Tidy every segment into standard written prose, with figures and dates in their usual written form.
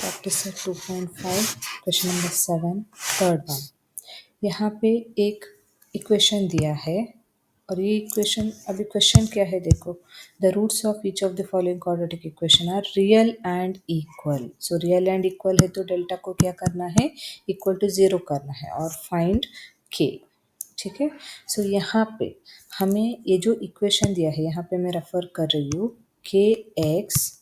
Practice set 2.5 question number 7 third one. यहाँ पे एक इक्वेशन दिया है और ये इक्वेशन अभी क्वेश्चन क्या है देखो, the roots of each of the following quadratic equation are real and equal. So real and equal है तो डेल्टा को क्या करना है, इक्वल टू 0 करना है और फाइंड के। ठीक है, सो यहाँ पे हमें ये जो इक्वेशन दिया है, यहाँ पे मैं रेफर कर रही हूँ k x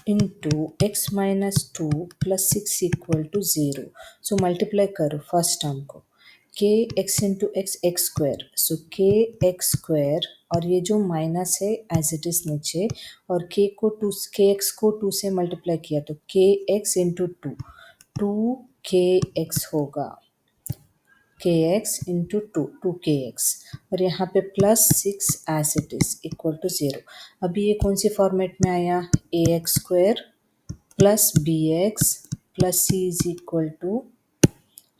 into x minus 2 plus 6 equal to 0। So multiply करो फर्स्ट टर्म को, k x into x x square, so k x square और ये जो माइनस है एज इट इज नीचे, और के एक्स को 2 से मल्टीप्लाई किया तो के एक्स इंटू 2 के एक्स होगा, के एक्स इंटू 2 के एक्स, और यहाँ पे plus 6 as it is equal to 0। अभी ये कौन सी फॉर्मेट में आया, a x square plus b x plus c is equal to,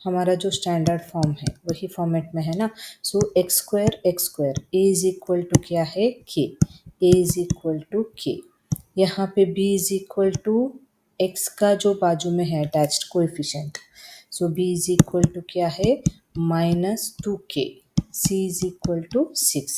हमारा जो स्टैंडर्ड फॉर्म है वही फॉर्मेट में है ना। So x square a is equal to क्या है, के, ए इज इक्वल टू के। यहाँ पे b is equal to x का जो बाजू में है attached coefficient, so b is equal to क्या है, -2k, c is equal to 6।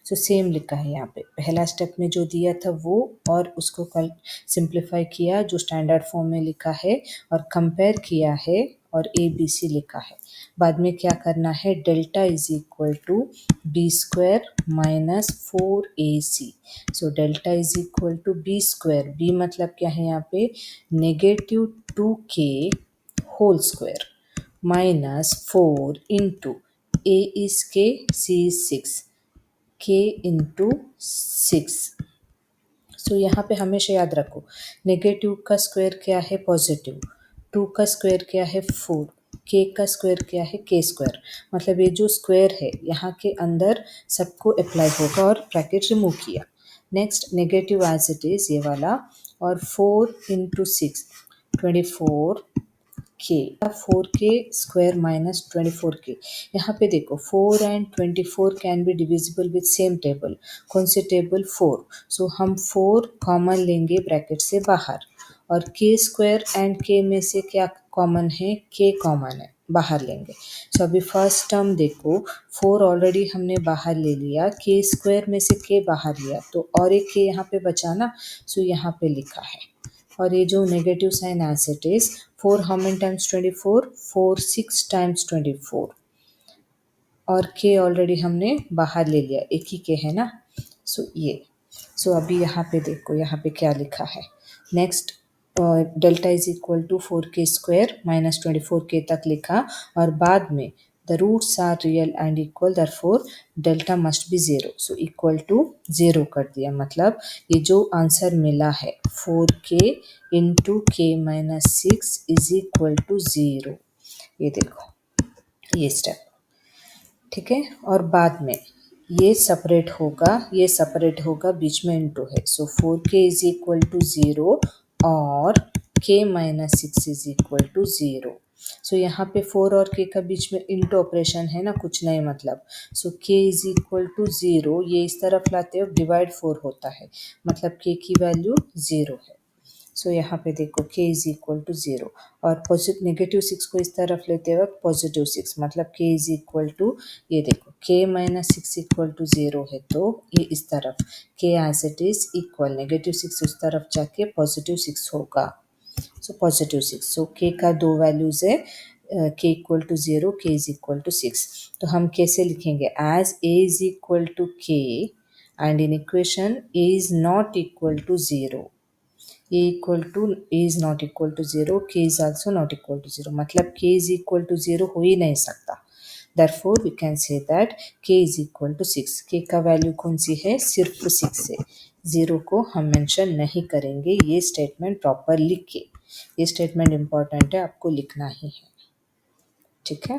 So same लिखा है यहाँ पे, पहला स्टेप में जो दिया था वो और उसको कल सिंप्लीफाई किया जो स्टैंडर्ड फॉर्म में लिखा है और कंपेयर किया है और ए बी सी लिखा है। बाद में क्या करना है, delta is equal to b square minus 4ac। So delta is equal to b square, b मतलब क्या है यहाँ पे, -2k whole square minus 4 into a is k, c is 6, k into 6। सो यहाँ पे हमेशा याद रखो, नेगेटिव का स्क्वायर क्या है, पॉजिटिव, 2 का स्क्वायर क्या है 4, k का स्क्वायर क्या है k स्क्वायर, मतलब ये जो स्क्वायर है यहाँ के अंदर सबको अप्लाई होगा और ब्रैकेट रिमूव किया। Next negative as it is ये वाला, और 4 into 6 24 के, 4k स्क्वायर माइनस 24k। यहाँ पे देखो 4 and 24 can be divisible with same table, कौन से टेबल, 4। सो हम 4 कॉमन लेंगे ब्रैकेट से बाहर, और k स्क्वायर एंड k में से क्या कॉमन है, k कॉमन है, बाहर लेंगे। सो अभी फर्स्ट टर्म देखो, 4 ऑलरेडी हमने बाहर ले लिया, k स्क्वायर में से k बाहर लिया तो और एक k यहाँ पे बचा ना, सो यहाँ पे लिखा है। और ये जो negative sign as it is, 4 how many times 24, 4 6 times 24, और के ऑलरेडी हमने बाहर ले लिया, एक ही के है ना। सो ये, सो अभी यहाँ पे देखो, यहाँ पे क्या लिखा है, next delta is equal to 4k square minus 24k तक लिखा, और बाद में the roots are real and equal, therefore delta must be 0। so equal to 0 कर दिया, मतलब ये जो आंसर मिला है 4k into k minus 6 is equal to 0। ये देखो ये स्टेप, ठीक है। और बाद में ये सेपरेट होगा, ये सेपरेट होगा, बीच में इंटू है, सो 4k इज इक्वल टू 0 और k minus 6 is equal to 0। So यहाँ पे 4 और k का बीच में इंटू ऑपरेशन है ना, कुछ नहीं मतलब। सो k इज इक्वल टू 0, ये इस तरफ लाते हो डिवाइड 4 होता है, मतलब k की वैल्यू 0 है। सो यहाँ पे देखो k इज इक्वल टू 0, और पॉजिटिव नेगेटिव 6 को इस तरफ लेते वक्त पॉजिटिव 6, मतलब k इज इक्वल टू, ये देखो k माइनस 6 इक्वल टू 0 है तो ये इस तरफ k as it is equal, negative 6 उस तरफ जाके पॉजिटिव 6 होगा, सो पॉजिटिव 6। सो k का दो वैल्यूज है, k equal to 0, k is equal to 6। तो हम कैसे लिखेंगे, as a is equal to k and in equation a is not equal to 0, a equal to a is not equal to 0, k is also not equal to 0, मतलब k is equal to 0 हो ही नहीं सकता। Therefore we can say that k is equal to 6। k का value कौन सी है, सिर्फ 6 है, 0 को हम मेंशन नहीं करेंगे। ये स्टेटमेंट प्रॉपर लिख के, ये स्टेटमेंट इंपॉर्टेंट है, आपको लिखना ही है, ठीक है।